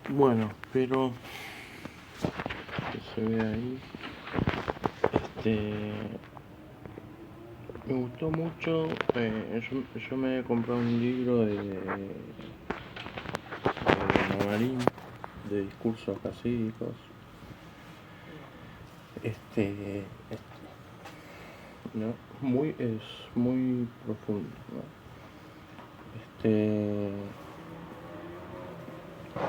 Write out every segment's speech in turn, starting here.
Bueno, pero que se ve ahí. Este, me gustó mucho. Yo me he comprado un libro de Mamarín, de discursos hasídicos. ¿No? Es muy profundo, ¿no?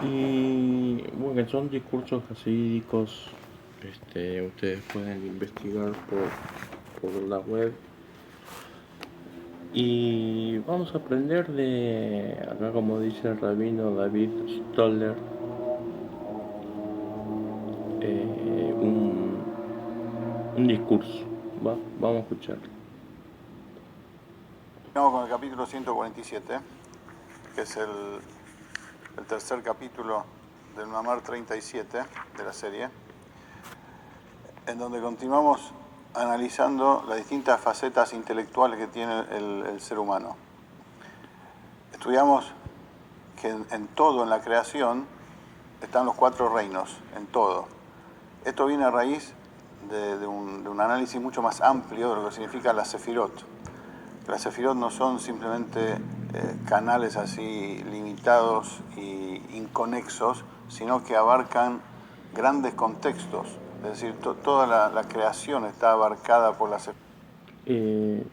Y bueno, que son discursos hasídicos. Ustedes pueden investigar por la web. Y vamos a aprender acá como dice el rabino David Stoller, un discurso. Vamos a escucharlo. Vamos con el capítulo 147, que es el tercer capítulo del Mamar 37 de la serie, en donde continuamos analizando las distintas facetas intelectuales que tiene el ser humano. Estudiamos que en todo, en la creación, están los cuatro reinos, en todo. Esto viene a raíz de un análisis mucho más amplio de lo que significa la Sefirot. Las Sefirot no son simplemente canales así limitados e inconexos, sino que abarcan grandes contextos. Es decir, toda la creación está abarcada por las Sefirot.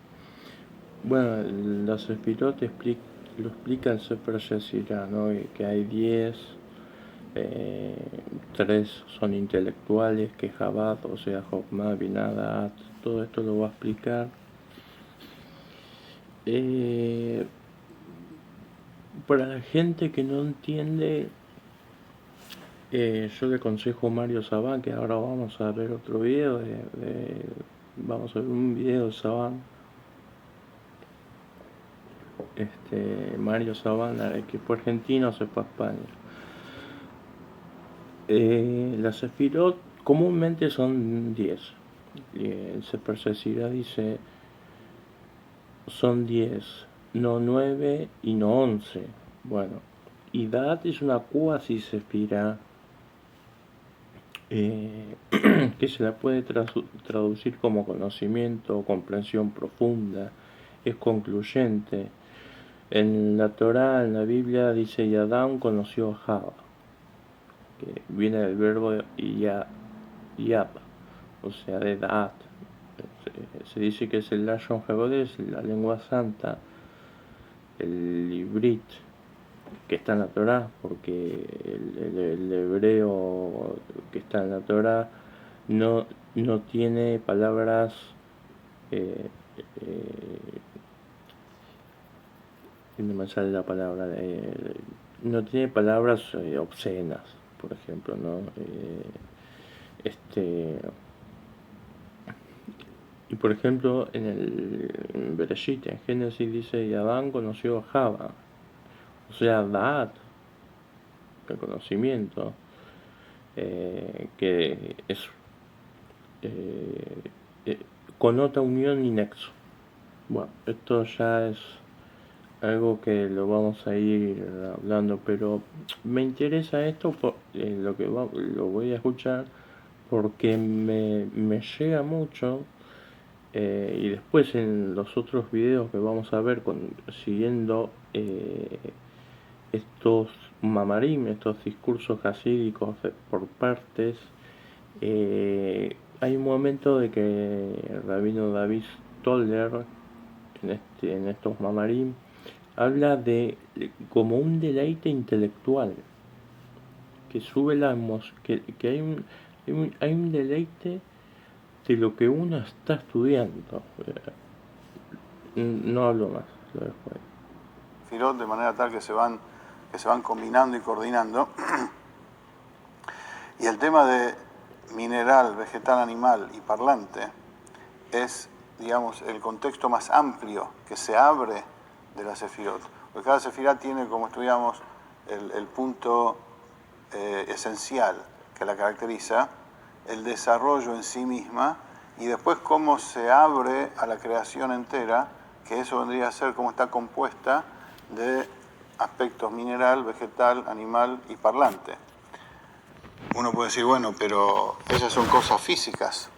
Bueno, la Sefirot lo explica el Sefer Yetzirah, ¿no? Que hay 10, 3 son intelectuales, que Jabat, o sea, Jokmah, Binah, Da'at, todo esto lo va a explicar. Para la gente que no entiende, yo le aconsejo Mario Saban, que ahora vamos a ver otro video, vamos a ver un video de Saban. Mario Saban, que fue argentino, se fue a España. Las Sefirot comúnmente son 10. El Sefer Yetzirah dice son 10, no 9 y no 11. Bueno, y Da'at es una cuasi Sefirah que se la puede traducir como conocimiento o comprensión profunda, es concluyente. En la Torá, en la Biblia, dice y Adán conoció a Java, que viene del verbo yab, o sea, de Da'at. Se dice que es el Lashon Hakodesh, la lengua santa, el Ibrit, que está en la Torá, porque el hebreo que está en la Torá no tiene palabras no me sale la palabra no tiene palabras obscenas, por ejemplo, ¿no? Y por ejemplo en Bereshit, en Génesis dice y Adán conoció a Java, o sea, Da'at, el conocimiento, que es connota unión y nexo. Bueno, esto ya es algo que lo vamos a ir hablando, pero me interesa esto, lo voy a escuchar porque me llega mucho, y después en los otros videos que vamos a ver siguiendo estos mamarim, estos discursos hasídicos por partes, hay un momento de que el rabino David Stoller en estos mamarim habla de como un deleite intelectual que sube la emoción, que hay un deleite de lo que uno está estudiando. No hablo más, lo dejo ahí. Sefirot, de manera tal que se van combinando y coordinando. Y el tema de mineral, vegetal, animal y parlante es, digamos, el contexto más amplio que se abre de la Sefirot. Porque cada Sefirá tiene, como estudiamos, el punto esencial que la caracteriza, el desarrollo en sí misma, y después cómo se abre a la creación entera, que eso vendría a ser cómo está compuesta de aspectos mineral, vegetal, animal y parlante. Uno puede decir, bueno, pero esas son cosas físicas.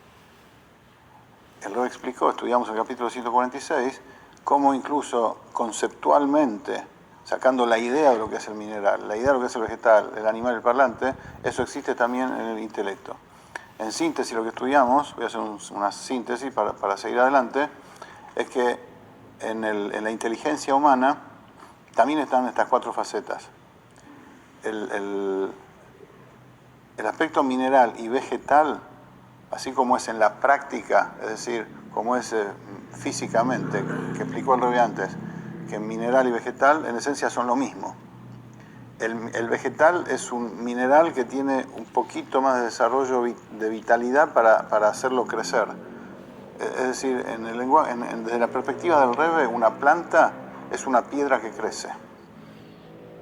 El Rebbe explicó, estudiamos el capítulo 146, cómo incluso conceptualmente, sacando la idea de lo que es el mineral, la idea de lo que es el vegetal, el animal y el parlante, eso existe también en el intelecto. En síntesis, lo que estudiamos, voy a hacer una síntesis para seguir adelante, es que en la inteligencia humana también están estas cuatro facetas. El aspecto mineral y vegetal, así como es en la práctica, es decir, como es físicamente, que explicó el Rebbe antes, que mineral y vegetal en esencia son lo mismo. El vegetal es un mineral que tiene un poquito más de desarrollo de vitalidad para hacerlo crecer. Es decir, desde la perspectiva del Rebbe, una planta es una piedra que crece.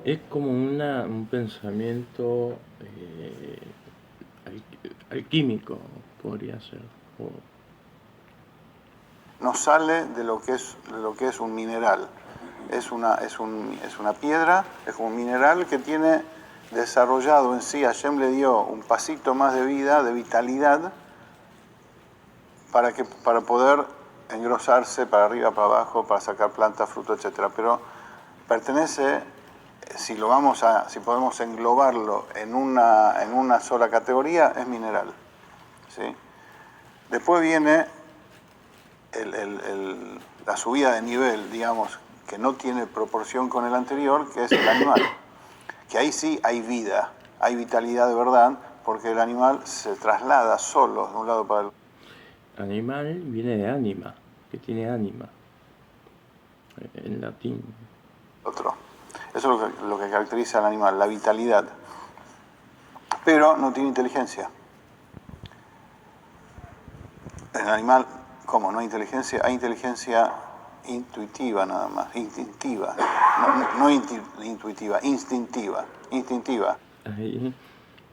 Es como un pensamiento alquímico, podría ser. No sale de lo que es un mineral. Es una piedra, es un mineral que tiene desarrollado en sí, Hashem le dio un pasito más de vida, de vitalidad, para poder engrosarse para arriba, para abajo, para sacar plantas, frutos, etc. Pero pertenece, si podemos englobarlo en una sola categoría, es mineral. ¿Sí? Después viene la subida de nivel, digamos, que no tiene proporción con el anterior, que es el animal. Que ahí sí hay vida, hay vitalidad de verdad, porque el animal se traslada solo de un lado para el otro. Animal viene de anima, que tiene ánima, en latín. Eso es lo que caracteriza al animal, la vitalidad. Pero no tiene inteligencia. En el animal, ¿cómo? ¿No hay inteligencia? Hay inteligencia intuitiva nada más, instintiva. No intuitiva, instintiva. Ahí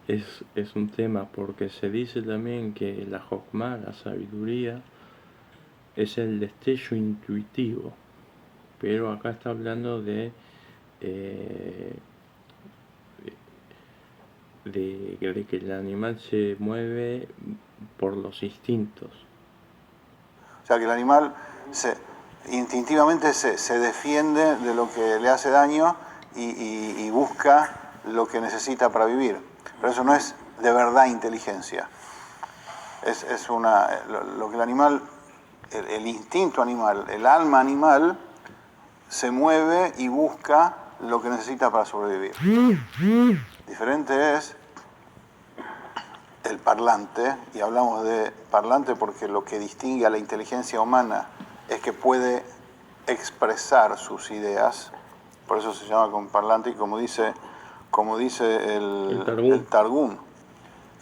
es un tema, porque se dice también que la Jokmah, la sabiduría, es el destello intuitivo, pero acá está hablando de que el animal se mueve por los instintos. O sea que el animal instintivamente se defiende de lo que le hace daño y busca lo que necesita para vivir. Pero eso no es de verdad inteligencia. Lo que el animal, el instinto animal, el alma animal, se mueve y busca lo que necesita para sobrevivir. Diferente es el parlante, y hablamos de parlante porque lo que distingue a la inteligencia humana es que puede expresar sus ideas, por eso se llama con parlante, y como dice el Targum,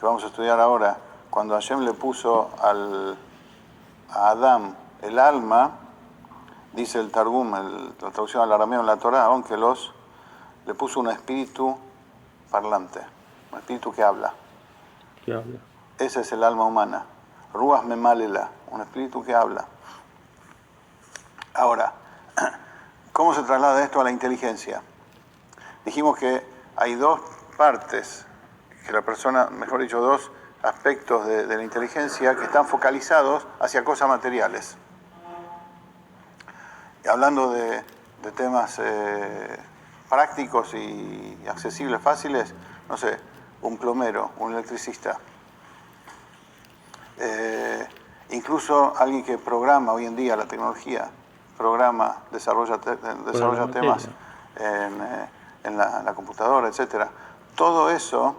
que vamos a estudiar ahora, cuando Hashem le puso a Adán el alma, dice el Targum, la traducción al arameo en la Torá, Onkelos, le puso un espíritu parlante, un espíritu que habla. ¿Qué habla? Ese es el alma humana. Ruach Memalela, un espíritu que habla. Ahora, ¿cómo se traslada esto a la inteligencia? Dijimos que hay dos partes, que la persona, mejor dicho, dos aspectos de la inteligencia que están focalizados hacia cosas materiales. Y hablando de temas prácticos y accesibles, fáciles, no sé, un plomero, un electricista, incluso alguien que programa hoy en día la tecnología, desarrolla temas en la computadora, etc. Todo eso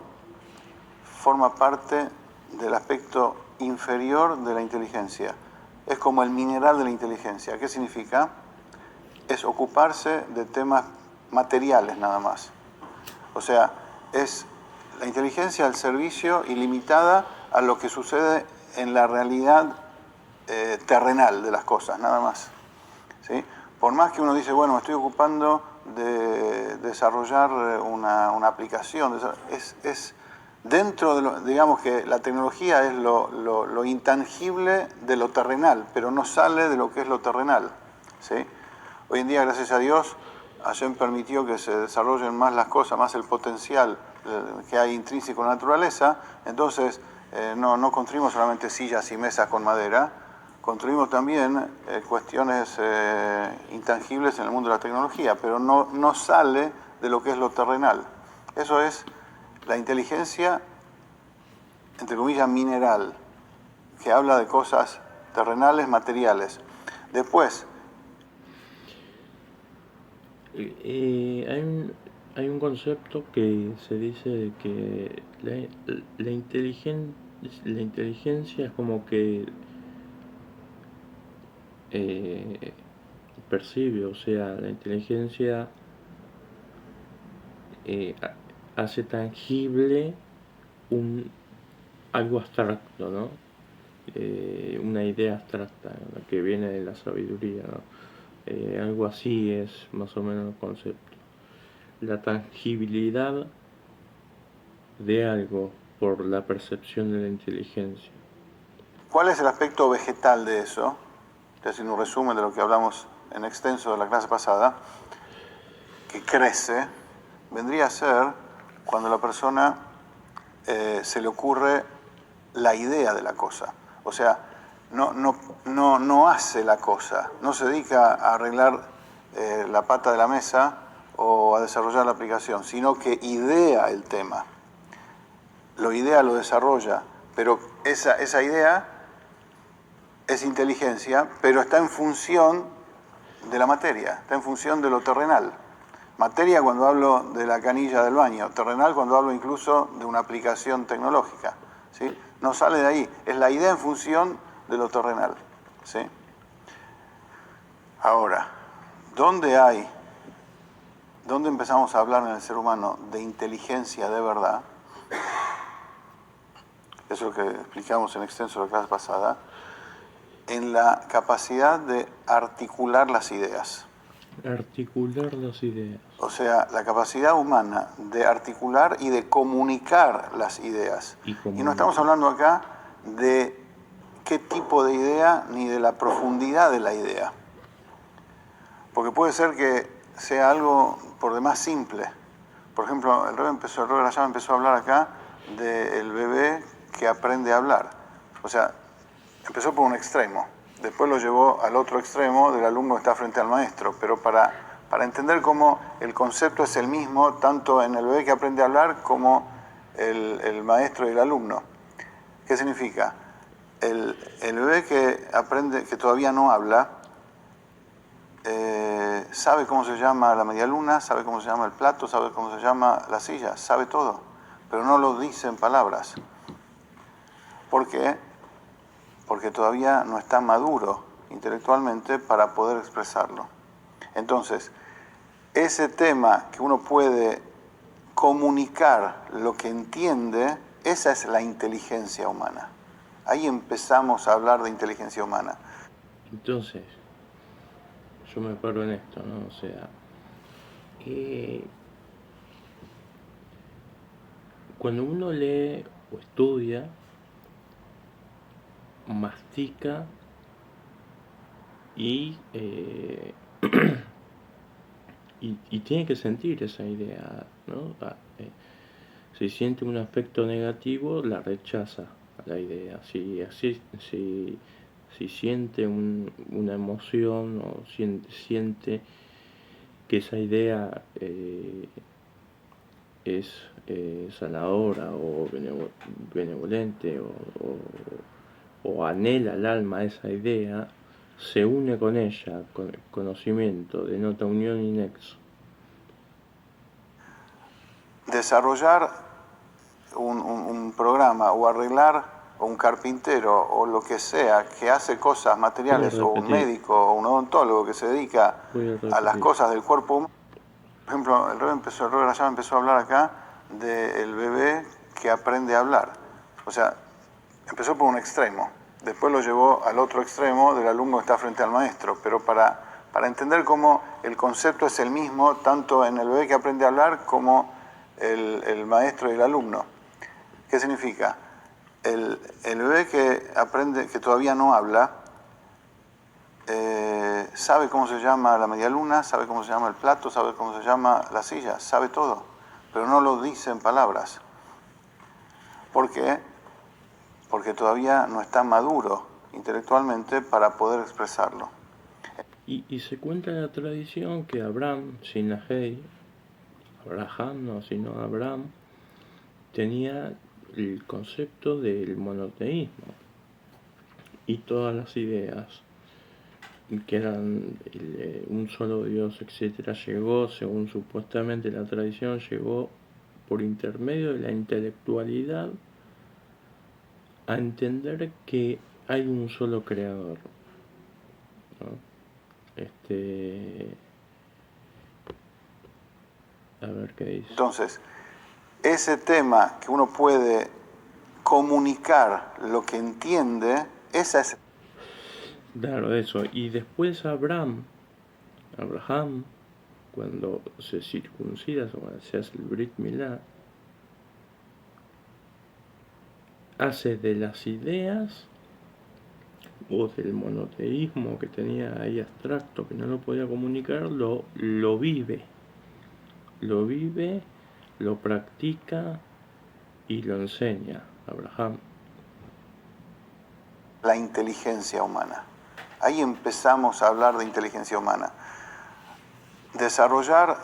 forma parte del aspecto inferior de la inteligencia. Es como el mineral de la inteligencia. ¿Qué significa? Es ocuparse de temas materiales nada más. O sea, es la inteligencia al servicio ilimitada a lo que sucede en la realidad terrenal de las cosas, nada más. ¿Sí? Por más que uno dice, bueno, me estoy ocupando de desarrollar una aplicación, es dentro de digamos que la tecnología es lo intangible de lo terrenal, pero no sale de lo que es lo terrenal. ¿Sí? Hoy en día, gracias a Dios, Hashem permitió que se desarrollen más las cosas, más el potencial que hay intrínseco en la naturaleza, entonces no construimos solamente sillas y mesas con madera, construimos también cuestiones intangibles en el mundo de la tecnología, pero no sale de lo que es lo terrenal. Eso es la inteligencia, entre comillas, mineral, que habla de cosas terrenales, materiales. Después, hay un concepto que se dice de que la inteligencia es como que percibe, o sea, la inteligencia hace tangible algo abstracto, ¿no? Una idea abstracta, la que viene de la sabiduría, ¿no? Algo así es más o menos el concepto. La tangibilidad de algo por la percepción de la inteligencia. ¿cuál es el aspecto vegetal de eso? Estoy haciendo un resumen de lo que hablamos en extenso de la clase pasada. Que crece, vendría a ser cuando a la persona se le ocurre la idea de la cosa. O sea, no hace la cosa, no se dedica a arreglar la pata de la mesa o a desarrollar la aplicación, sino que idea el tema. Lo idea, lo desarrolla, pero esa idea es inteligencia, pero está en función de la materia, está en función de lo terrenal. Materia cuando hablo de la canilla del baño, terrenal cuando hablo incluso de una aplicación tecnológica, ¿sí? No sale de ahí, es la idea en función de lo terrenal, ¿sí? Ahora, ¿dónde empezamos a hablar en el ser humano de inteligencia de verdad? Eso es lo que explicamos en extenso la clase pasada, en la capacidad de articular las ideas. Articular las ideas. O sea, la capacidad humana de articular y de comunicar las ideas. Y no estamos hablando acá de qué tipo de idea ni de la profundidad de la idea. Porque puede ser que sea algo por demás simple. Por ejemplo, el Rebbe Rashab empezó a hablar acá del bebé que aprende a hablar. O sea, empezó por un extremo. Después lo llevó al otro extremo del alumno que está frente al maestro, pero para entender cómo el concepto es el mismo, tanto en el bebé que aprende a hablar como el maestro y el alumno. ¿Qué significa? El bebé que aprende, que todavía no habla, sabe cómo se llama la media luna, sabe cómo se llama el plato, sabe cómo se llama la silla, sabe todo, pero no lo dice en palabras. ¿Por qué? Porque todavía no está maduro intelectualmente para poder expresarlo. Entonces, ese tema que uno puede comunicar lo que entiende, esa es la inteligencia humana. Ahí empezamos a hablar de inteligencia humana. Entonces, yo me paro en esto, ¿no? O sea, cuando uno lee o estudia, mastica y tiene que sentir esa idea, ¿no? Si siente un aspecto negativo, la rechaza a la idea. Si siente una emoción o siente que esa idea es sanadora o benevolente o anhela el alma esa idea, se une con ella, con el conocimiento, denota unión y nexo. Desarrollar un programa o arreglar o un carpintero o lo que sea que hace cosas materiales o un médico o un odontólogo que se dedica a las cosas del cuerpo humano. Por ejemplo, el Rebbe Rashab empezó a hablar acá del bebé que aprende a hablar. O sea, empezó por un extremo, después lo llevó al otro extremo del alumno que está frente al maestro, pero para entender cómo el concepto es el mismo tanto en el bebé que aprende a hablar como el maestro y el alumno. ¿Qué significa? El bebé que aprende, que todavía no habla, sabe cómo se llama la media luna, sabe cómo se llama el plato, sabe cómo se llama la silla, sabe todo, pero no lo dice en palabras. ¿Por qué? Porque todavía no está maduro intelectualmente para poder expresarlo. Y se cuenta en la tradición que Abraham, sin la Hei, Abraham no, sino Abraham, tenía el concepto del monoteísmo y todas las ideas que eran un solo Dios, etcétera, llegó, según supuestamente la tradición, llegó por intermedio de la intelectualidad a entender que hay un solo creador, ¿no? A ver qué dice. Entonces, ese tema que uno puede comunicar lo que entiende, esa es... Claro, eso. Y después Abraham, cuando se circuncida, cuando se hace el Brit Milá, hace de las ideas o del monoteísmo que tenía ahí abstracto, que no lo podía comunicar, lo vive, lo practica y lo enseña Abraham. La inteligencia humana. Ahí empezamos a hablar de inteligencia humana. Desarrollar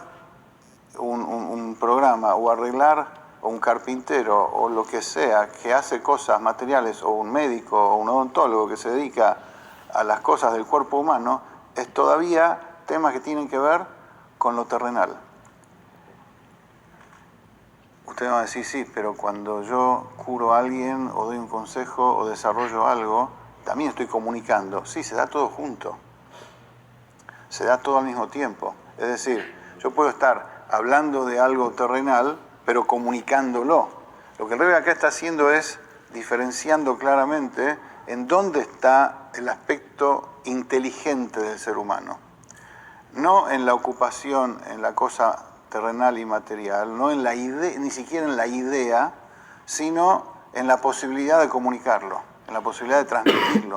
un programa o arreglar o un carpintero o lo que sea que hace cosas materiales o un médico o un odontólogo que se dedica a las cosas del cuerpo humano es todavía temas que tienen que ver con lo terrenal. Usted va a decir, sí, pero cuando yo curo a alguien o doy un consejo o desarrollo algo, también estoy comunicando. Sí, se da todo junto. Se da todo al mismo tiempo. Es decir, yo puedo estar hablando de algo terrenal, pero comunicándolo. Lo que el Rebbe acá está haciendo es diferenciando claramente en dónde está el aspecto inteligente del ser humano. No en la ocupación, en la cosa terrenal y material, no en la idea, ni siquiera en la idea, sino en la posibilidad de comunicarlo, en la posibilidad de transmitirlo.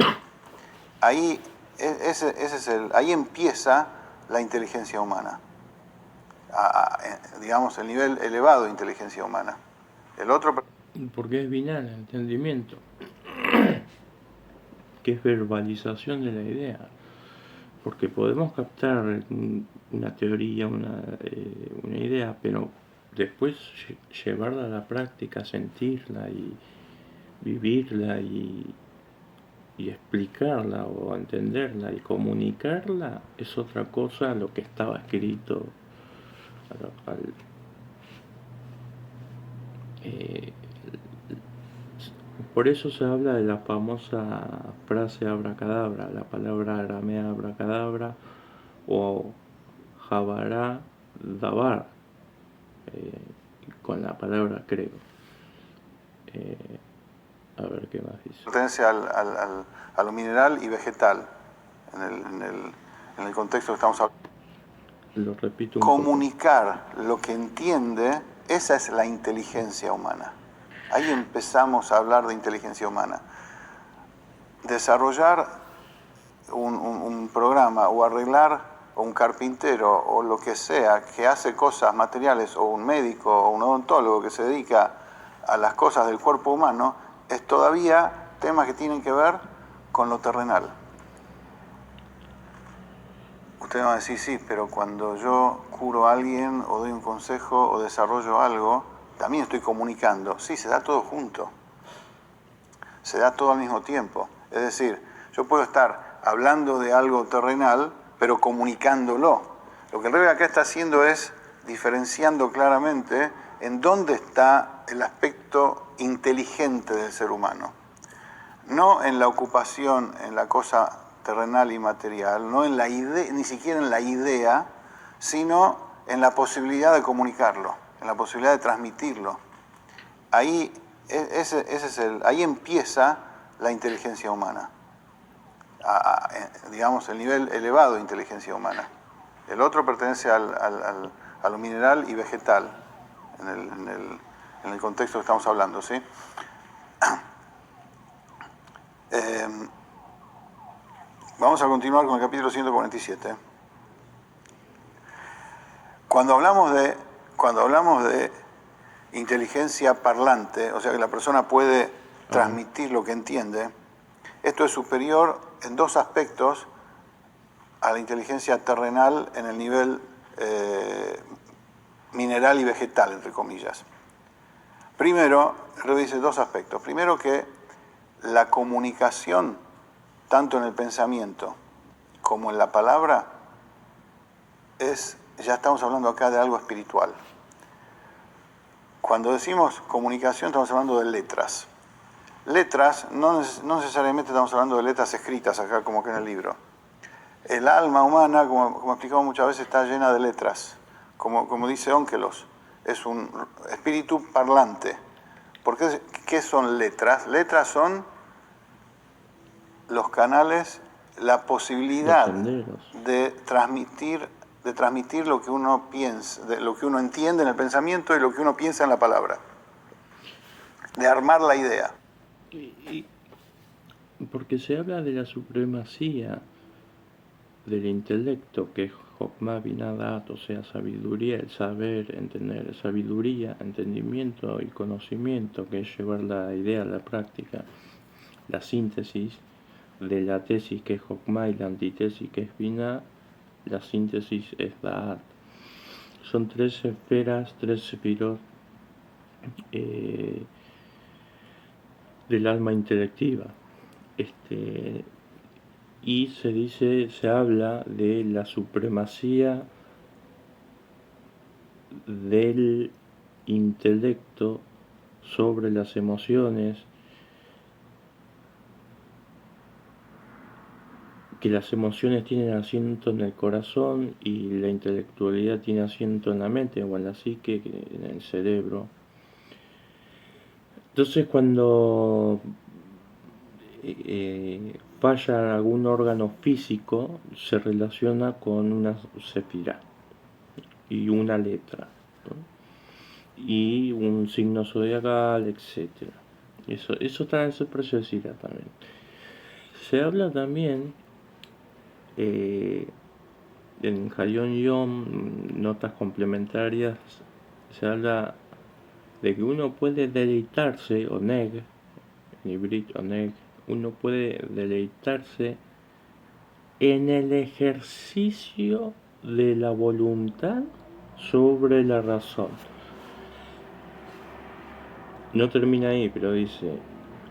Ahí, ahí empieza la inteligencia humana, digamos, el nivel elevado de inteligencia humana. El otro... Porque es binal, entendimiento, que es verbalización de la idea. Porque podemos captar una teoría, una idea, pero después llevarla a la práctica, sentirla y vivirla y explicarla o entenderla y comunicarla es otra cosa a lo que estaba escrito. Por eso se habla de la famosa frase abracadabra, la palabra aramea abracadabra o jabará dabar, con la palabra creo. A ver qué más dice. Pertenece a lo mineral y vegetal, en el contexto que estamos hablando. Lo repito un Comunicar lo que entiende, esa es la inteligencia humana. Ahí empezamos a hablar de inteligencia humana. Desarrollar un programa o arreglar o un carpintero o lo que sea que hace cosas materiales o un médico o un odontólogo que se dedica a las cosas del cuerpo humano es todavía temas que tienen que ver con lo terrenal. Usted va a decir, sí, pero cuando yo curo a alguien o doy un consejo o desarrollo algo, también estoy comunicando. Sí, se da todo junto. Se da todo al mismo tiempo. Es decir, yo puedo estar hablando de algo terrenal, pero comunicándolo. Lo que el Rebbe acá está haciendo es diferenciando claramente en dónde está el aspecto inteligente del ser humano. No en la ocupación, en la cosa terrenal y material, no en la idea, ni siquiera en la idea, sino en la posibilidad de comunicarlo, en la posibilidad de transmitirlo. Ahí, ahí empieza la inteligencia humana, digamos, el nivel elevado de inteligencia humana. El otro pertenece a lo mineral y vegetal, en el contexto que estamos hablando, ¿sí? Vamos a continuar con el capítulo 147. Cuando hablamos de inteligencia parlante, o sea que la persona puede transmitir lo que entiende, esto es superior en dos aspectos a la inteligencia terrenal en el nivel mineral y vegetal, entre comillas. Primero, lo dice dos aspectos. Primero que la comunicación, tanto en el pensamiento como en la palabra, ya estamos hablando acá de algo espiritual. Cuando decimos comunicación estamos hablando de letras. Letras, no necesariamente estamos hablando de letras escritas acá como que en el libro. El alma humana, como explicamos muchas veces, está llena de letras. Como dice Ónkelos, es un espíritu parlante. ¿Qué son letras? Letras son los canales, la posibilidad de transmitir lo que uno piensa, de lo que uno entiende en el pensamiento y lo que uno piensa en la palabra. De armar la idea. Porque se habla de la supremacía del intelecto, que es Jochma Binah Daat, o sea, sabiduría, el saber, entender, sabiduría, entendimiento y conocimiento, que es llevar la idea a la práctica, la síntesis de la tesis que es Jochma y la antítesis que es Binah, la síntesis es Daat. Son tres esferas, tres sefirot del alma intelectiva. Y se habla de la supremacía del intelecto sobre las emociones, que las emociones tienen asiento en el corazón y la intelectualidad tiene asiento en la mente o en la psique, en el cerebro. Entonces cuando falla algún órgano físico, se relaciona con una sefirá y una letra, ¿no? Y un signo zodiacal, etc. Eso está en ese precio de Sira también. Se habla también en Hayom Yom, notas complementarias, se habla de que uno puede deleitarse, oneg, en hibrit oneg, uno puede deleitarse en el ejercicio de la voluntad sobre la razón. No termina ahí, pero dice,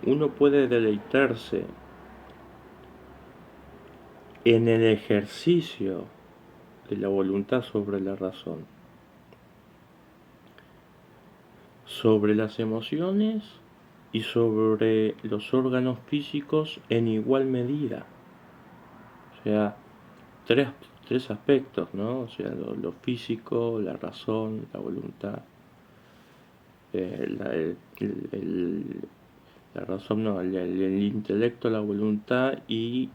uno puede deleitarse en el ejercicio de la voluntad sobre la razón, sobre las emociones y sobre los órganos físicos en igual medida. O sea, tres aspectos, ¿no? O sea, lo físico, la razón, la voluntad. La razón no, el intelecto, la voluntad y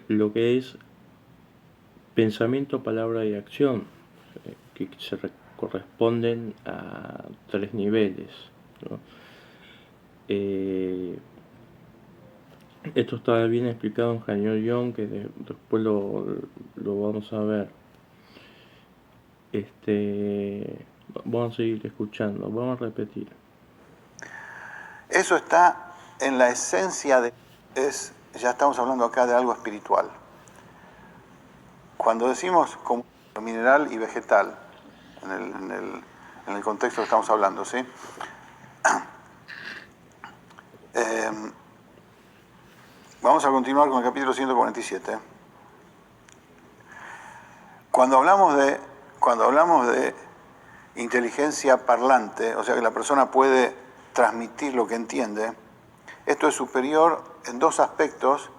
lo que es pensamiento, palabra y acción, que se corresponden a tres niveles, ¿no? Esto está bien explicado en Hayom Yom, que después lo vamos a ver. Vamos a seguir escuchando, vamos a repetir. Eso está en la esencia ya estamos hablando acá de algo espiritual. Cuando decimos como mineral y vegetal, en el contexto que estamos hablando, ¿sí? Vamos a continuar con el capítulo 147. Cuando hablamos de inteligencia parlante, o sea que la persona puede transmitir lo que entiende, esto es superior en dos aspectos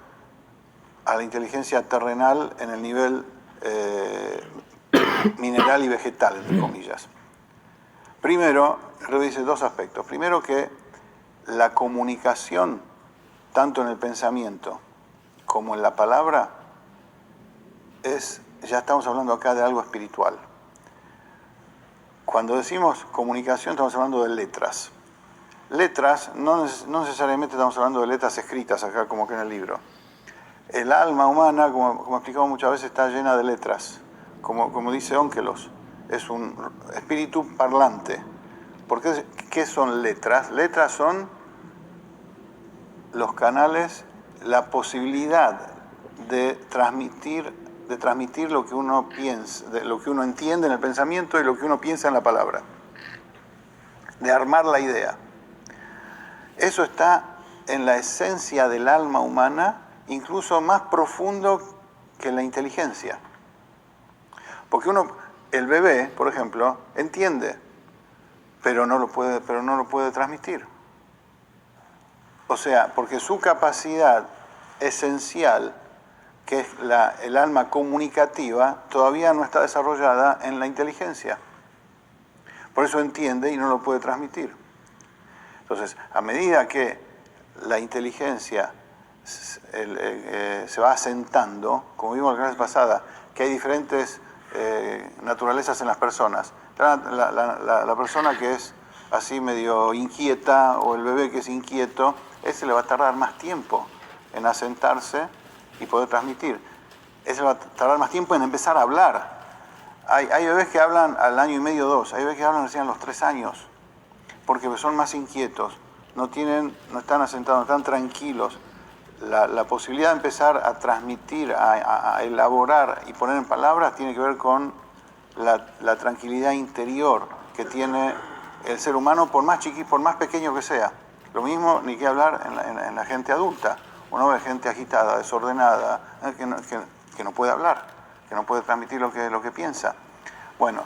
a la inteligencia terrenal en el nivel mineral y vegetal, entre comillas. Primero, lo dice dos aspectos. Primero que la comunicación, tanto en el pensamiento como en la palabra, ya estamos hablando acá de algo espiritual. Cuando decimos comunicación estamos hablando de letras. Letras, no necesariamente estamos hablando de letras escritas acá como que en el libro. El alma humana, como explicamos muchas veces, está llena de letras. como dice Onkelos, es un espíritu parlante. ¿Qué son letras? Letras son los canales, la posibilidad de transmitir lo que uno piensa, de lo que uno entiende en el pensamiento y lo que uno piensa en la palabra, de armar la idea. Eso está en la esencia del alma humana, incluso más profundo que la inteligencia. Porque el bebé, por ejemplo, entiende, pero no lo puede transmitir. O sea, porque su capacidad esencial, que es el alma comunicativa, todavía no está desarrollada en la inteligencia. Por eso entiende y no lo puede transmitir. Entonces, a medida que la inteligencia se va asentando, como vimos la clase pasada, que hay diferentes naturalezas en las personas. La persona que es así medio inquieta, o el bebé que es inquieto, ese le va a tardar más tiempo en asentarse y poder transmitir. Ese va a tardar más tiempo en empezar a hablar. Hay bebés que hablan al año y medio, 2. Hay bebés que hablan recién a los 3 años, porque son más inquietos, no están asentados, no están tranquilos. La posibilidad de empezar a transmitir, a elaborar y poner en palabras tiene que ver con la tranquilidad interior que tiene el ser humano, por más pequeño que sea. Lo mismo, ni que hablar en la gente adulta. Uno ve gente agitada, desordenada, que no puede hablar, que no puede transmitir lo que piensa. Bueno,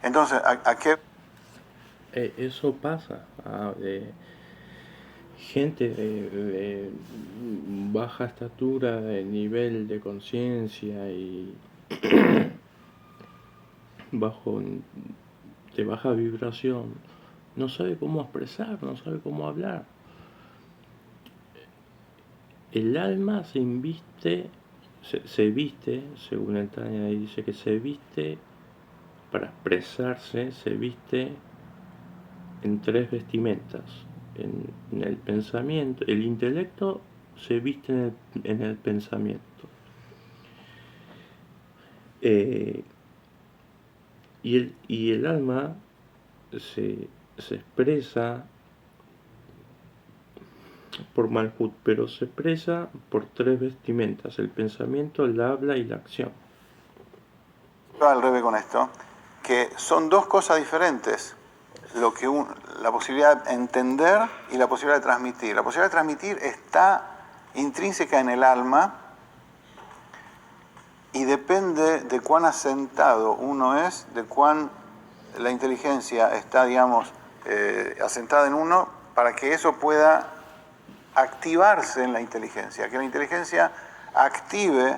entonces, ¿a qué? Eso pasa. Gente de baja estatura, de nivel de conciencia y de baja vibración, no sabe cómo expresar, no sabe cómo hablar. El alma se viste, según el Tanya dice que se viste para expresarse, se viste en 3 vestimentas. En el pensamiento, el intelecto se viste en el pensamiento. Y el alma se expresa por Malhut, pero se expresa por 3 vestimentas: el pensamiento, el habla y la acción. Al revés con esto, que son 2 cosas diferentes. La posibilidad de entender y la posibilidad de transmitir. La posibilidad de transmitir está intrínseca en el alma y depende de cuán asentado uno es, de cuán la inteligencia está, digamos, asentada en uno, para que eso pueda activarse en la inteligencia, que la inteligencia active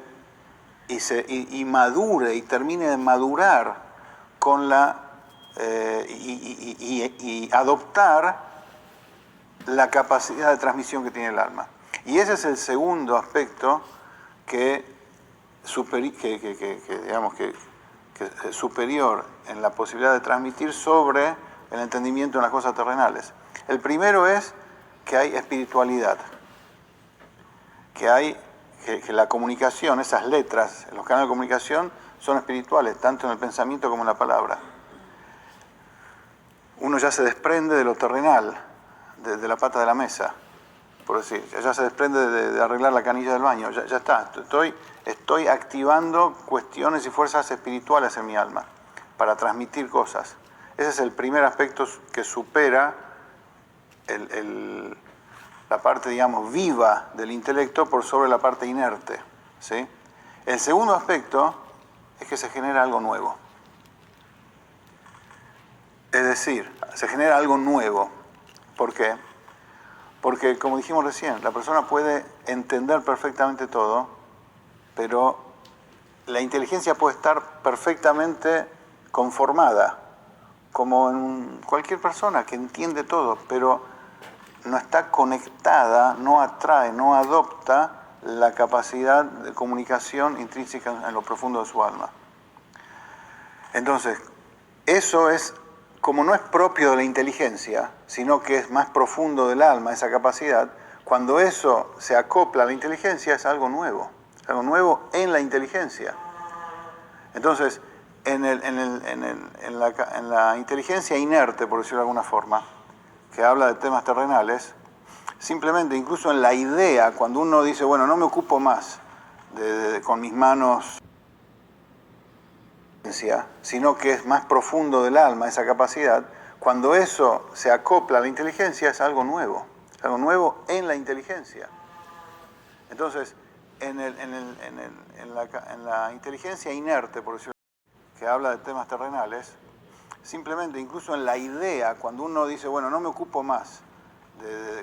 y madure y termine de madurar con y adoptar la capacidad de transmisión que tiene el alma. Y ese es el segundo aspecto que es superior en la posibilidad de transmitir sobre el entendimiento en las cosas terrenales. El primero es que hay espiritualidad, que la comunicación, esas letras, los canales de comunicación son espirituales, tanto en el pensamiento como en la palabra. Uno ya se desprende de lo terrenal, de la pata de la mesa, por decir, ya se desprende de arreglar la canilla del baño, ya está, estoy activando cuestiones y fuerzas espirituales en mi alma para transmitir cosas. Ese es el primer aspecto que supera la parte, digamos, viva del intelecto por sobre la parte inerte, ¿sí? El segundo aspecto es que se genera algo nuevo. Es decir, se genera algo nuevo. ¿Por qué? Porque, como dijimos recién, la persona puede entender perfectamente todo, pero la inteligencia puede estar perfectamente conformada, como en cualquier persona que entiende todo, pero no está conectada, no atrae, no adopta la capacidad de comunicación intrínseca en lo profundo de su alma. Entonces, eso es, como no es propio de la inteligencia, sino que es más profundo del alma, esa capacidad, cuando eso se acopla a la inteligencia es algo nuevo en la inteligencia. Entonces, en la inteligencia inerte, por decirlo de alguna forma, que habla de temas terrenales, simplemente, incluso en la idea, cuando uno dice, bueno, no me ocupo más con mis manos, sino que es más profundo del alma esa capacidad, cuando eso se acopla a la inteligencia es algo nuevo en la inteligencia. Entonces, en la inteligencia inerte, por decirlo, que habla de temas terrenales, simplemente, incluso en la idea, cuando uno dice, bueno, no me ocupo más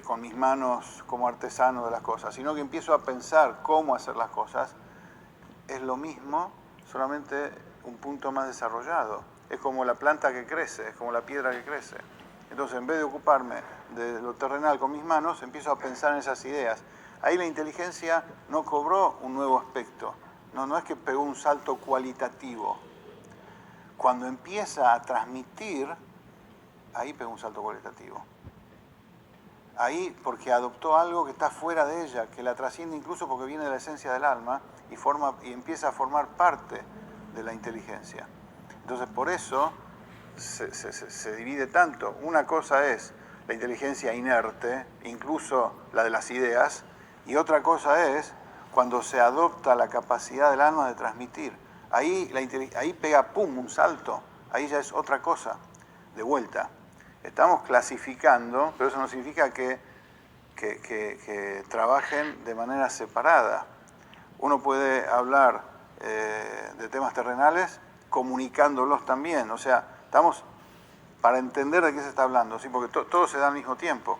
con mis manos como artesano de las cosas, sino que empiezo a pensar cómo hacer las cosas, es lo mismo, solamente un punto más desarrollado. Es como la planta que crece, es como la piedra que crece. Entonces, en vez de ocuparme de lo terrenal con mis manos, empiezo a pensar en esas ideas. Ahí la inteligencia no cobró un nuevo aspecto, no es que pegó un salto cualitativo. Cuando empieza a transmitir, ahí pegó un salto cualitativo. Ahí porque adoptó algo que está fuera de ella, que la trasciende incluso porque viene de la esencia del alma y empieza a formar parte de la inteligencia. Entonces, por eso se divide tanto. Una cosa es la inteligencia inerte, incluso la de las ideas, y otra cosa es cuando se adopta la capacidad del alma de transmitir. Ahí pega, pum, un salto. Ahí ya es otra cosa, de vuelta. Estamos clasificando, pero eso no significa que trabajen de manera separada. Uno puede hablar de temas terrenales comunicándolos también. O sea, estamos para entender de qué se está hablando, ¿sí? Porque todo se da al mismo tiempo.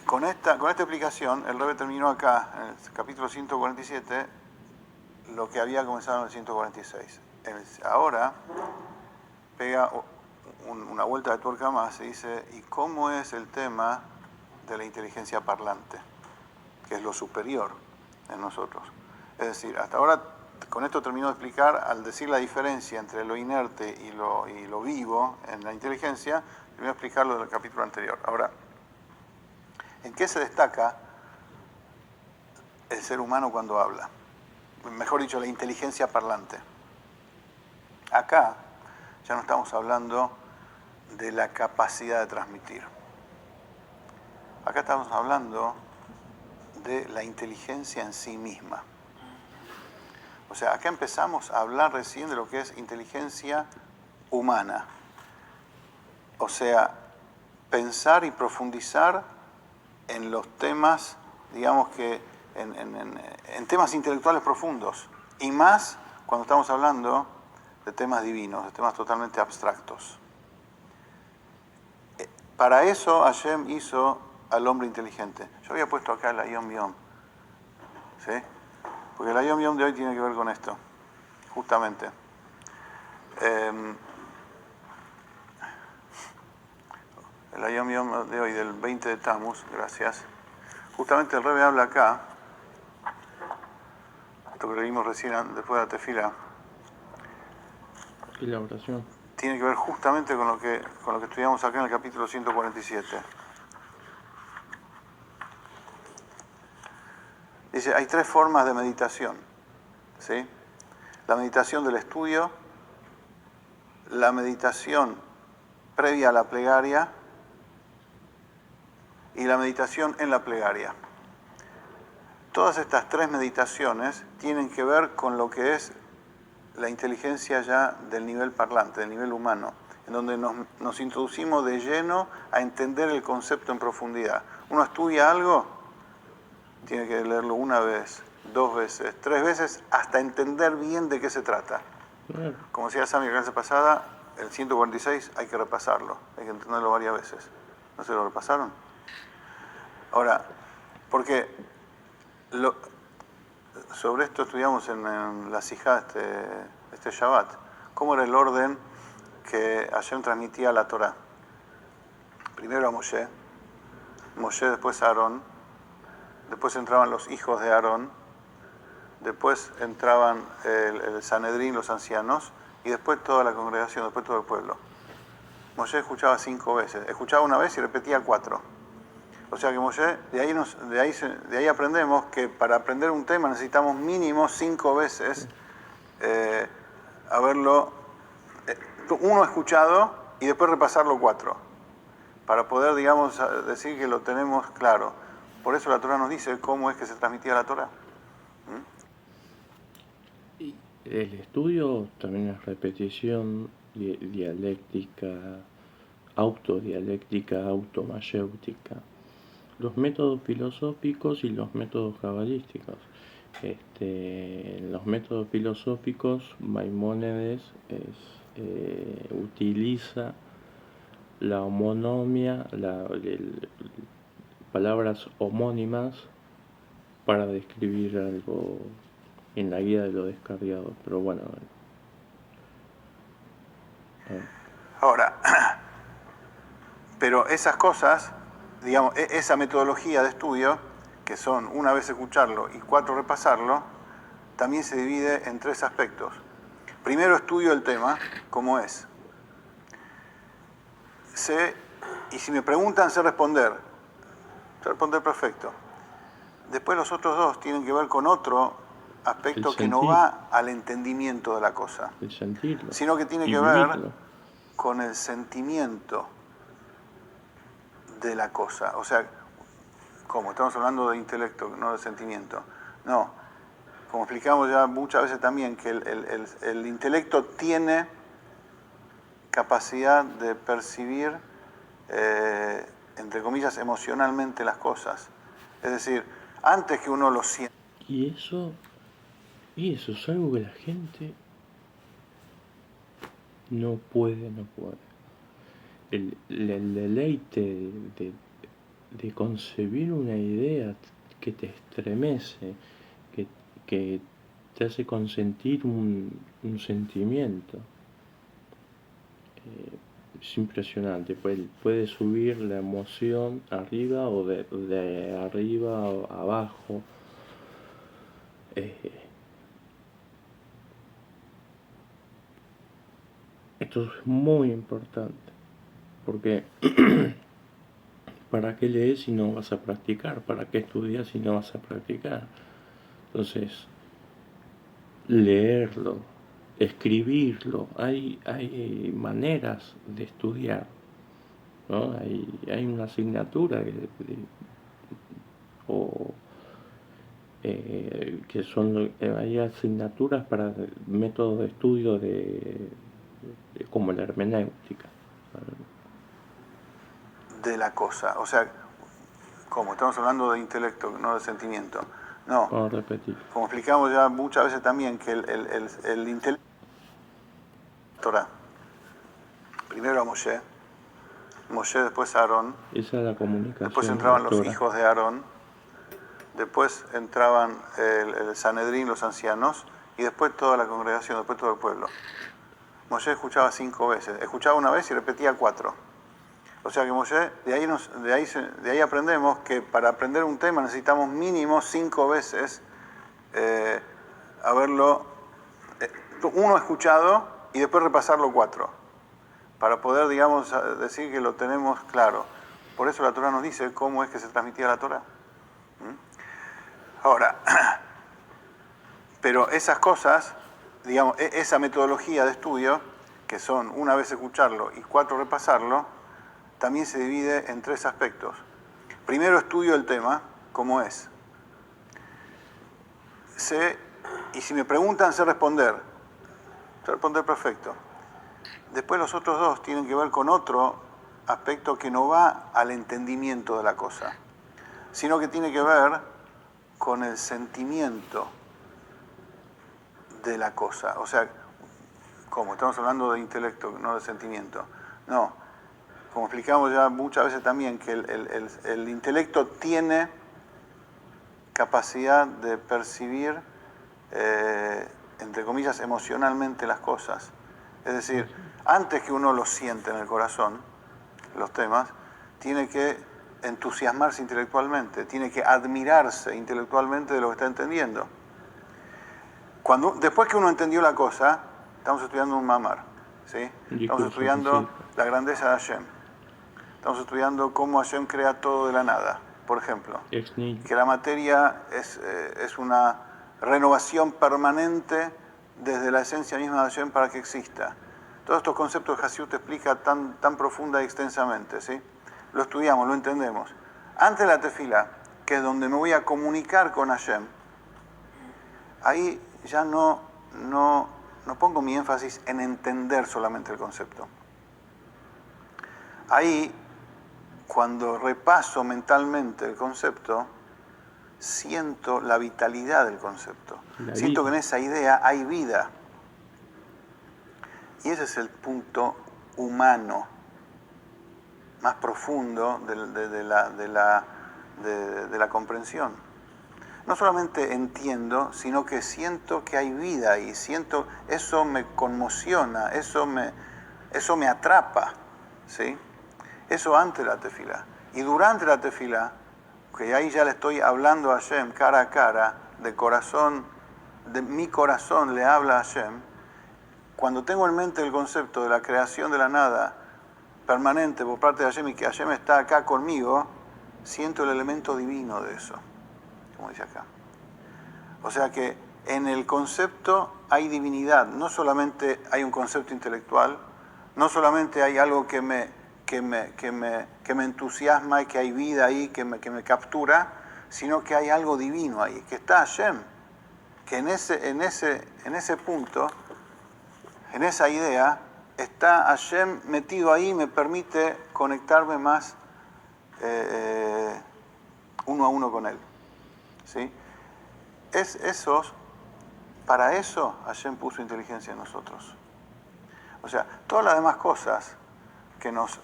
Con esta explicación, el Rebbe terminó acá, en el capítulo 147, lo que había comenzado en el 146. Ahora pega una vuelta de tuerca más y dice, ¿y cómo es el tema de la inteligencia parlante? Que es lo superior en nosotros. Es decir, hasta ahora, con esto terminó de explicar, al decir la diferencia entre lo inerte y lo vivo en la inteligencia, terminó de explicarlo del capítulo anterior. Ahora, ¿en qué se destaca el ser humano cuando habla? Mejor dicho, la inteligencia parlante. Acá ya no estamos hablando de la capacidad de transmitir. Acá estamos hablando de la inteligencia en sí misma. O sea, acá empezamos a hablar recién de lo que es inteligencia humana. O sea, pensar y profundizar en los temas, digamos que en temas intelectuales profundos. Y más cuando estamos hablando de temas divinos, de temas totalmente abstractos. Para eso Hashem hizo al hombre inteligente. Yo había puesto acá el Ayom Yom, ¿sí? Porque el Ayom Yom de hoy tiene que ver con esto, justamente. El Ayom Yom de hoy, del 20 de Tammuz, gracias. Justamente el Rebbe habla acá, esto que leímos recién después de la tefila. Y la oración. Tiene que ver justamente con lo que estudiamos acá en el capítulo 147. Dice, hay tres formas de meditación, ¿sí? La meditación del estudio, la meditación previa a la plegaria y la meditación en la plegaria. Todas estas tres meditaciones tienen que ver con lo que es la inteligencia ya del nivel parlante, del nivel humano, en donde nos introducimos de lleno a entender el concepto en profundidad. Uno estudia algo, tiene que leerlo una vez, 2 veces, 3 veces, hasta entender bien de qué se trata. Como decía Sami la clase pasada, el 146 hay que repasarlo, hay que entenderlo varias veces. ¿No se lo repasaron? Ahora, porque sobre esto estudiamos en la Sijá este Shabbat, cómo era el orden que Hashem transmitía la Torá. Primero a Moshe, después a Aarón, después entraban los hijos de Aarón, después entraban el Sanedrín, los ancianos, y después toda la congregación, después todo el pueblo. Moshe escuchaba 5 veces, escuchaba una vez y repetía 4. O sea que Moshe, de ahí aprendemos que para aprender un tema necesitamos mínimo 5 veces haberlo uno escuchado y después repasarlo 4, para poder, digamos, decir que lo tenemos claro. Por eso la Torah nos dice cómo es que se transmitía la Torah. El estudio también es repetición, dialéctica, autodialéctica, automayéutica. Los métodos filosóficos y los métodos cabalísticos. En los métodos filosóficos, Maimónides utiliza la homonimia, palabras homónimas para describir algo en la guía de lo descarriado. Pero bueno. Ahora, pero esas cosas, digamos, esa metodología de estudio, que son una vez escucharlo y 4 repasarlo, también se divide en 3 aspectos. Primero estudio el tema, como es. Y si me preguntan, sé responder. Sé responder perfecto. Después los otros 2 tienen que ver con otro aspecto que no va al entendimiento de la cosa, el sentirlo, sino que tiene que ver con el sentimiento de la cosa. O sea, ¿cómo? Estamos hablando de intelecto, no de sentimiento. No, como explicamos ya muchas veces también, que el intelecto tiene capacidad de percibir, entre comillas, emocionalmente las cosas. Es decir, antes que uno lo sienta. Y eso es algo que la gente no puede. El deleite de concebir una idea que te estremece, que te hace consentir un sentimiento. Es impresionante, puede subir la emoción arriba o de arriba a abajo. Esto es muy importante, porque ¿para qué lees si no vas a practicar? ¿Para qué estudias si no vas a practicar? Entonces, leerlo, escribirlo, hay maneras de estudiar, ¿no? Hay una asignatura que son, hay asignaturas para métodos de estudio como la hermenéutica. De la cosa. O sea, ¿cómo? Estamos hablando de intelecto, no de sentimiento. No. Vamos a repetir. Como explicamos ya muchas veces también, que el intelecto... Torah. Primero a Moshe. Moshe, después a Aarón. Esa es la comunicación. Después entraban los hijos de Aarón. Después entraban el Sanedrín, los ancianos. Y después toda la congregación, después todo el pueblo. Moshe escuchaba 5 veces. Escuchaba una vez y repetía 4. O sea que Moshe, de ahí aprendemos que para aprender un tema necesitamos mínimo 5 veces haberlo uno escuchado y después repasarlo 4, para poder, digamos, decir que lo tenemos claro. Por eso la Torah nos dice cómo es que se transmitía la Torah. Ahora, pero esas cosas, digamos, esa metodología de estudio, que son una vez escucharlo y 4 repasarlo, también se divide en 3 aspectos. Primero estudio el tema, como es. Y si me preguntan, sé responder. Sé responder perfecto. Después los otros 2 tienen que ver con otro aspecto que no va al entendimiento de la cosa, sino que tiene que ver con el sentimiento de la cosa. O sea, ¿cómo? Estamos hablando de intelecto, no de sentimiento. No. Como explicamos ya muchas veces también, que el intelecto tiene capacidad de percibir, entre comillas, emocionalmente las cosas. Es decir, antes que uno lo siente en el corazón, los temas, tiene que entusiasmarse intelectualmente, tiene que admirarse intelectualmente de lo que está entendiendo. Después que uno entendió la cosa, estamos estudiando un mamar, ¿sí? Estamos estudiando la grandeza de Hashem. Estamos estudiando cómo Hashem crea todo de la nada, por ejemplo. Ex nihilo. Que la materia es una renovación permanente desde la esencia misma de Hashem para que exista. Todos estos conceptos de Hasidut explica tan profunda y extensamente, ¿sí? Lo estudiamos, lo entendemos. Antes de la tefila, que es donde me voy a comunicar con Hashem, ahí ya no pongo mi énfasis en entender solamente el concepto. Ahí, cuando repaso mentalmente el concepto, siento la vitalidad del concepto. Siento que en esa idea hay vida. Y ese es el punto humano más profundo de la comprensión. No solamente entiendo, sino que siento que hay vida y siento, eso me conmociona, eso me atrapa, ¿sí? Eso antes de la tefilá. Y durante la tefilá, que ahí ya le estoy hablando a Hashem cara a cara, de corazón, de mi corazón le habla a Hashem, cuando tengo en mente el concepto de la creación de la nada permanente por parte de Hashem y que Hashem está acá conmigo, siento el elemento divino de eso, como dice acá. O sea que en el concepto hay divinidad, no solamente hay un concepto intelectual, no solamente hay algo que me entusiasma y que hay vida ahí, que me captura, sino que hay algo divino ahí, que está Hashem, que en ese punto, en esa idea, está Hashem metido ahí y me permite conectarme más uno a uno con Él, ¿sí? Para eso Hashem puso inteligencia en nosotros. O sea, todas las demás cosas que nos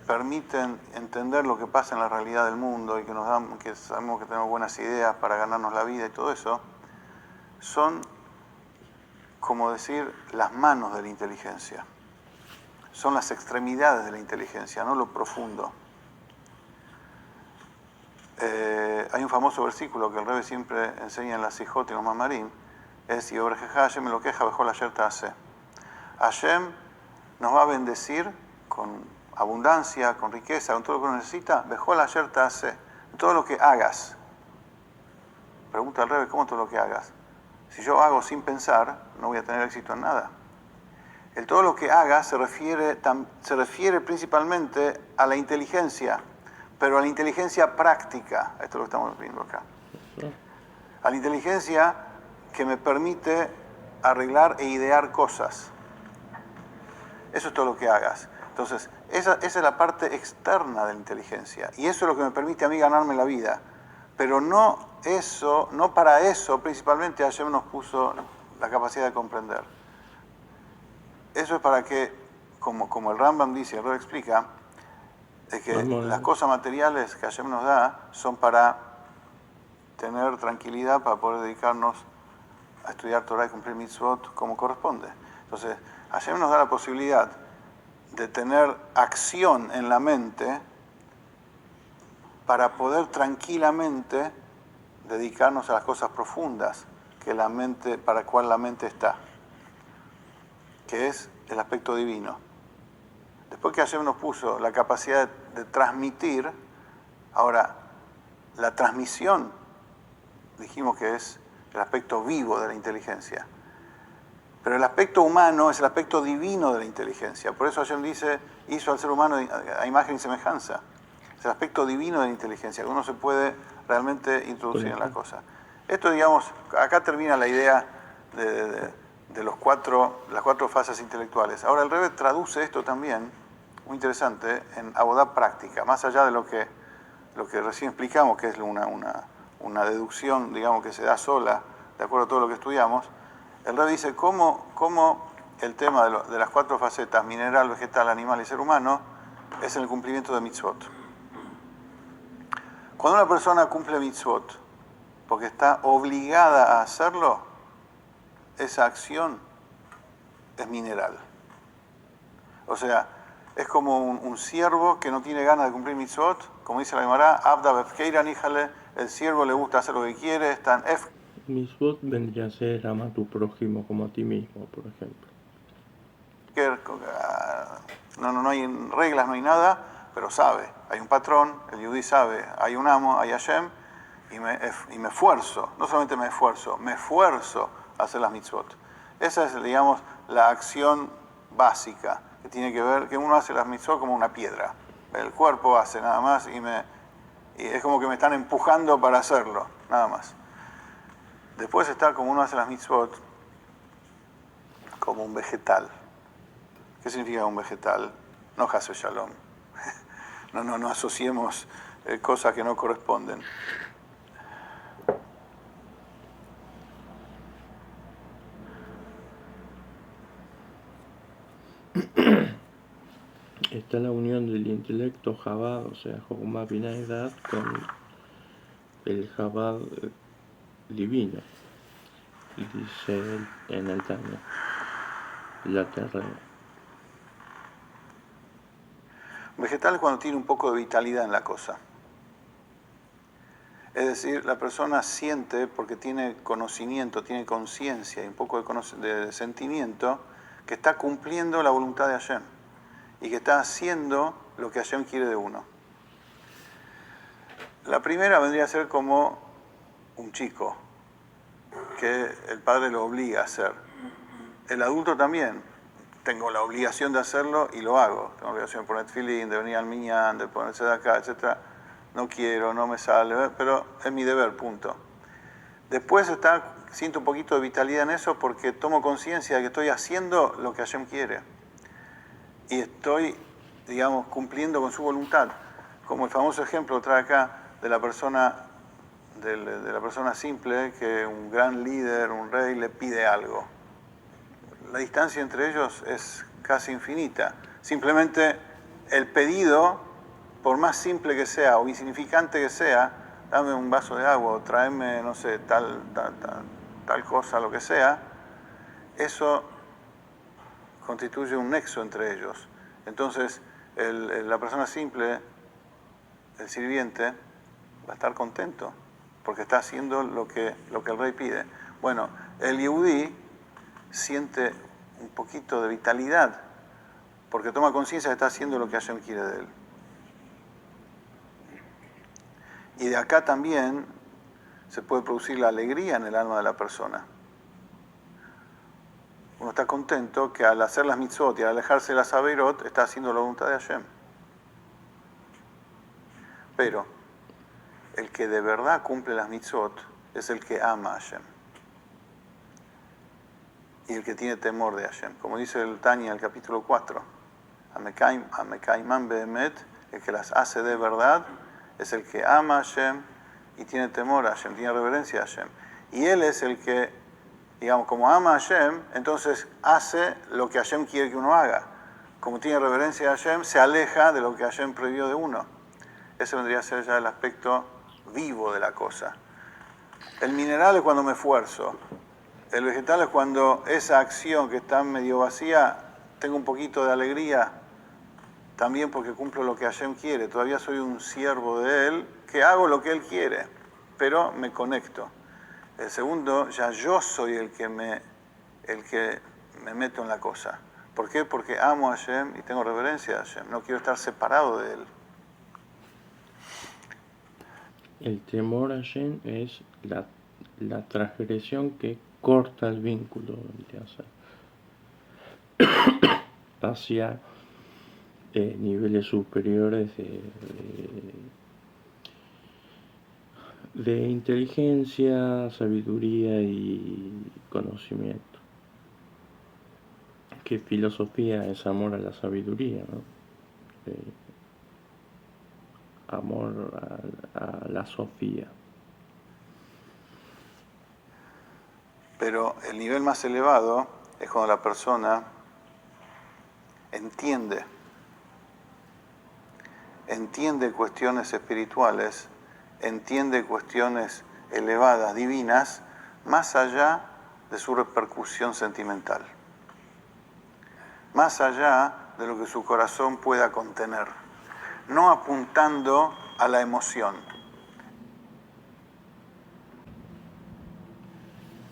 permiten entender lo que pasa en la realidad del mundo y que sabemos que tenemos buenas ideas para ganarnos la vida y todo eso, son, como decir, las manos de la inteligencia. Son las extremidades de la inteligencia, no lo profundo. Hay un famoso versículo que el Rebbe siempre enseña en la Sijot y en los Mamarim, es Yobrejeja Hashem me lo queja, bejol asher ta'aseh. Hashem nos va a bendecir con abundancia, con riqueza, con todo lo que uno necesita, bejol asher ta'aseh, todo lo que hagas. Pregunta al Rebbe, ¿cómo todo lo que hagas? Si yo hago sin pensar, no voy a tener éxito en nada. El todo lo que hagas se refiere principalmente a la inteligencia, pero a la inteligencia práctica. Esto es lo que estamos viendo acá. A la inteligencia que me permite arreglar e idear cosas. Eso es todo lo que hagas. Entonces, esa es la parte externa de la inteligencia. Y eso es lo que me permite a mí ganarme la vida. Pero no para eso, principalmente Hashem nos puso la capacidad de comprender. Eso es para que, como el Rambam dice, el Rebbe explica, de que las cosas materiales que Hashem nos da son para tener tranquilidad, para poder dedicarnos a estudiar Torah y cumplir mitzvot como corresponde. Entonces, Hashem nos da la posibilidad de tener acción en la mente para poder tranquilamente dedicarnos a las cosas profundas para cual la mente está, que es el aspecto divino. Después que Hashem nos puso la capacidad de transmitir, ahora, la transmisión, dijimos que es el aspecto vivo de la inteligencia. Pero el aspecto humano es el aspecto divino de la inteligencia. Por eso Hashem dice, hizo al ser humano a imagen y semejanza. Es el aspecto divino de la inteligencia, que uno se puede realmente introducir en la cosa. Esto, digamos, acá termina la idea de las cuatro fases intelectuales. Ahora el Rebbe traduce esto también, muy interesante, en abodá práctica, más allá de lo que recién explicamos, que es una deducción, digamos, que se da sola, de acuerdo a todo lo que estudiamos. El Rebbe dice cómo el tema de las cuatro facetas, mineral, vegetal, animal y ser humano, es el cumplimiento de mitzvot. Cuando una persona cumple mitzvot, porque está obligada a hacerlo, esa acción es mineral. O sea, es como un siervo que no tiene ganas de cumplir mitzvot, como dice la Gemara, Abda befkeira níjale, el siervo le gusta hacer lo que quiere, está en Mitzvot vendría a ser ama a tu prójimo como a ti mismo, por ejemplo. no hay reglas, no hay nada, pero sabe. Hay un patrón, el Yehudi sabe, hay un amo, hay Hashem, y me esfuerzo, no solamente me esfuerzo a hacer las mitzvot. Esa es, digamos, la acción básica, que tiene que ver, que uno hace las mitzvot como una piedra. El cuerpo hace nada más y es como que me están empujando para hacerlo, nada más. Después está como uno hace las mitzvot como un vegetal. ¿Qué significa un vegetal? No Hasbe Shalom. No asociemos cosas que no corresponden. Está la unión del intelecto Chabad, o sea, Jochma Binah Edat, con el Chabad divino. Y dice en el Tanya, la terrena. Vegetal es cuando tiene un poco de vitalidad en la cosa. Es decir, la persona siente, porque tiene conocimiento, tiene conciencia y un poco de sentimiento, que está cumpliendo la voluntad de Hashem y que está haciendo lo que Hashem quiere de uno. La primera vendría a ser como un chico, que el padre lo obliga a hacer. El adulto también. Tengo la obligación de hacerlo y lo hago. Tengo la obligación de poner tefilín, de venir al minyan, de ponerse de acá, etc. No quiero, no me sale, pero es mi deber, punto. Después siento un poquito de vitalidad en eso porque tomo conciencia de que estoy haciendo lo que Hashem quiere. Y estoy, digamos, cumpliendo con su voluntad. Como el famoso ejemplo trae acá de la persona simple que un gran líder, un rey, le pide algo. La distancia entre ellos es casi infinita. Simplemente el pedido, por más simple que sea o insignificante que sea, dame un vaso de agua o tráeme, no sé, tal cosa, lo que sea, eso constituye un nexo entre ellos. Entonces, la persona simple, el sirviente, va a estar contento porque está haciendo lo que el rey pide. Bueno, el Yehudí siente un poquito de vitalidad porque toma conciencia de que está haciendo lo que Hashem quiere de él. Y de acá también se puede producir la alegría en el alma de la persona. Uno está contento que al hacer las mitzvot y al alejarse de las averot está haciendo la voluntad de Hashem. Pero el que de verdad cumple las mitzvot es el que ama a Hashem. Y el que tiene temor de Hashem. Como dice el Tanya en el capítulo 4. Amekaiman behemet, el que las hace de verdad, es el que ama a Hashem y tiene temor a Hashem, tiene reverencia a Hashem. Y él es el que, digamos, como ama a Hashem, entonces hace lo que Hashem quiere que uno haga. Como tiene reverencia a Hashem, se aleja de lo que Hashem prohibió de uno. Ese vendría a ser ya el aspecto vivo de la cosa. El mineral es cuando me esfuerzo. El vegetal es cuando esa acción que está medio vacía, tengo un poquito de alegría, también porque cumplo lo que Hashem quiere. Todavía soy un siervo de Él, que hago lo que Él quiere, pero me conecto. El segundo, ya yo soy el que me meto en la cosa. ¿Por qué? Porque amo a Hashem y tengo reverencia a Hashem. No quiero estar separado de Él. El temor a Hashem es la transgresión que corta el vínculo hacia niveles superiores de inteligencia, sabiduría y conocimiento. Que filosofía es amor a la sabiduría, ¿no? Amor a la Sofía. Pero el nivel más elevado es cuando la persona entiende cuestiones espirituales, entiende cuestiones elevadas, divinas, más allá de su repercusión sentimental, más allá de lo que su corazón pueda contener, no apuntando a la emoción.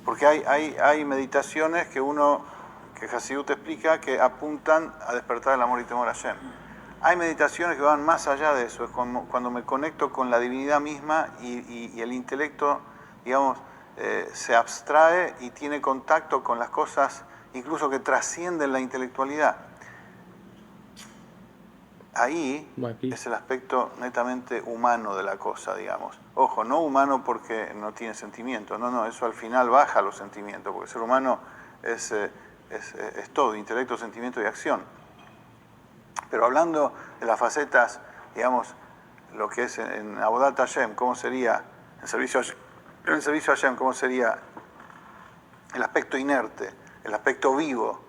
Porque hay meditaciones que que Hasidut explica que apuntan a despertar el amor y temor a Hashem. Hay meditaciones que van más allá de eso, es cuando me conecto con la divinidad misma y el intelecto, digamos, se abstrae y tiene contacto con las cosas incluso que trascienden la intelectualidad. Ahí es el aspecto netamente humano de la cosa, digamos. Ojo, no humano porque no tiene sentimientos, no, eso al final baja los sentimientos, porque el ser humano es todo, intelecto, sentimiento y acción. Pero hablando de las facetas, digamos, lo que es en Avodat Hashem, ¿cómo sería? En servicio a Hashem, ¿cómo sería? El aspecto inerte, el aspecto vivo,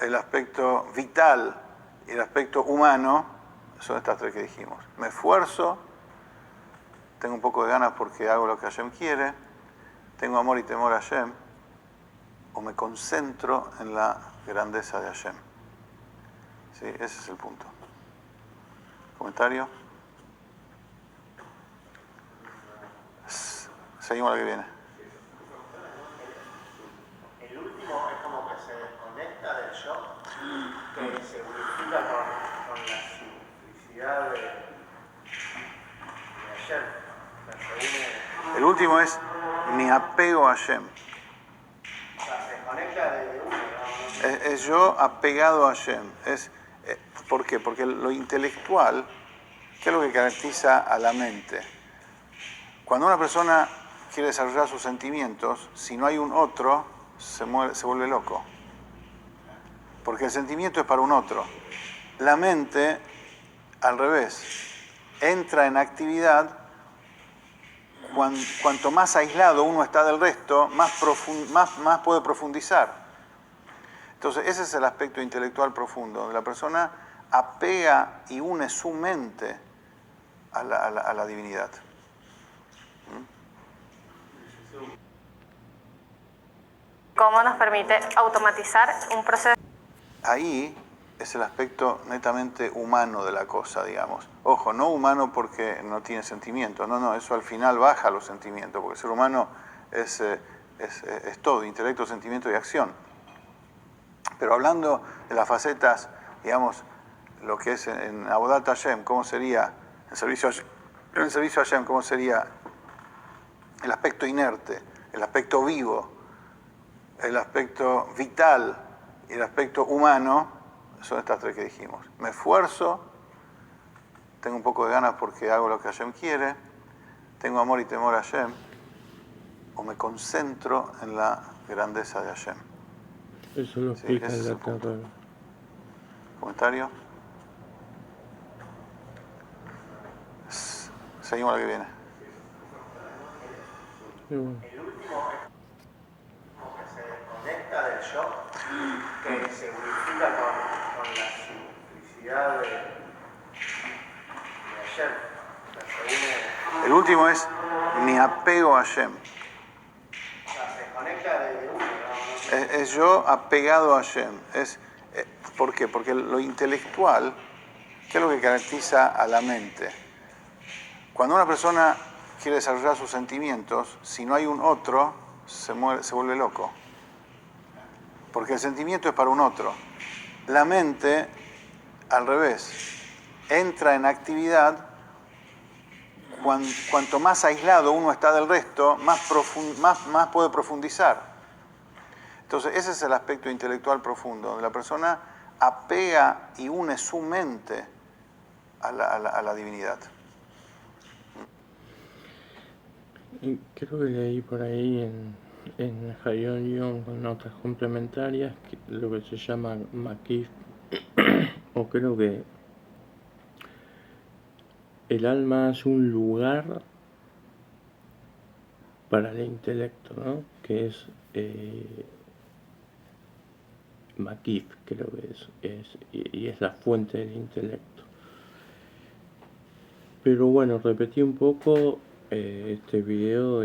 el aspecto vital y el aspecto humano, son estas tres que dijimos. Me esfuerzo, tengo un poco de ganas porque hago lo que Hashem quiere, tengo amor y temor a Hashem, o me concentro en la grandeza de Hashem. Sí, ese es el punto. ¿Comentario? Seguimos la que viene. El último es como que se desconecta del yo, que se unifica con la simplicidad de Hashem. El último es mi apego a Hashem. O sea, se desconecta de uno. Es yo apegado a Hashem. ¿Por qué? Porque lo intelectual, ¿qué es lo que caracteriza a la mente? Cuando una persona quiere desarrollar sus sentimientos, si no hay un otro, se vuelve loco. Porque el sentimiento es para un otro. La mente, al revés, entra en actividad cuanto más aislado uno está del resto, más puede profundizar. Entonces, ese es el aspecto intelectual profundo, donde la persona apega y une su mente a la divinidad. ¿Cómo nos permite automatizar un proceso? Ahí es el aspecto netamente humano de la cosa, digamos. Ojo, no humano porque no tiene sentimientos, no, eso al final baja los sentimientos, porque el ser humano es todo, intelecto, sentimiento y acción. Pero hablando de las facetas, digamos, lo que es en Avodat Hashem, ¿cómo sería? En servicio a Hashem, ¿cómo sería? El aspecto inerte, el aspecto vivo, el aspecto vital y el aspecto humano, son estas tres que dijimos. Me esfuerzo, tengo un poco de ganas porque hago lo que Hashem quiere, tengo amor y temor a Hashem, o me concentro en la grandeza de Hashem. Eso lo explica ese es en el la punto. carrera. ¿Comentario? Seguimos la que viene. Y bueno, El último es como que se desconecta del yo, que se unifica con la simplicidad de Hashem. O sea, se une. El último es mi apego a Hashem. O sea, se desconecta de uno. Es yo apegado a Hashem. ¿Por qué? Porque lo intelectual, ¿qué es lo que caracteriza a la mente? Cuando una persona quiere desarrollar sus sentimientos, si no hay un otro, se vuelve loco. Porque el sentimiento es para un otro. La mente, al revés, entra en actividad cuanto más aislado uno está del resto, más puede profundizar. Entonces, ese es el aspecto intelectual profundo, donde la persona apega y une su mente a la divinidad. y creo que leí por ahí en Hayón Yom con notas complementarias lo que se llama Makif, o creo que el alma es un lugar para el intelecto, ¿no? Que es Makif, creo que y es la fuente del intelecto. Pero bueno, repetí un poco este video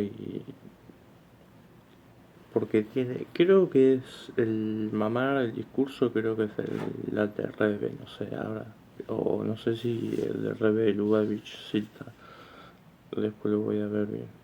porque creo que es el mamar, el discurso, creo que es el Alter Rebbe, no sé ahora, o no sé si el de Rebbe Lubavitch cita, después lo voy a ver bien.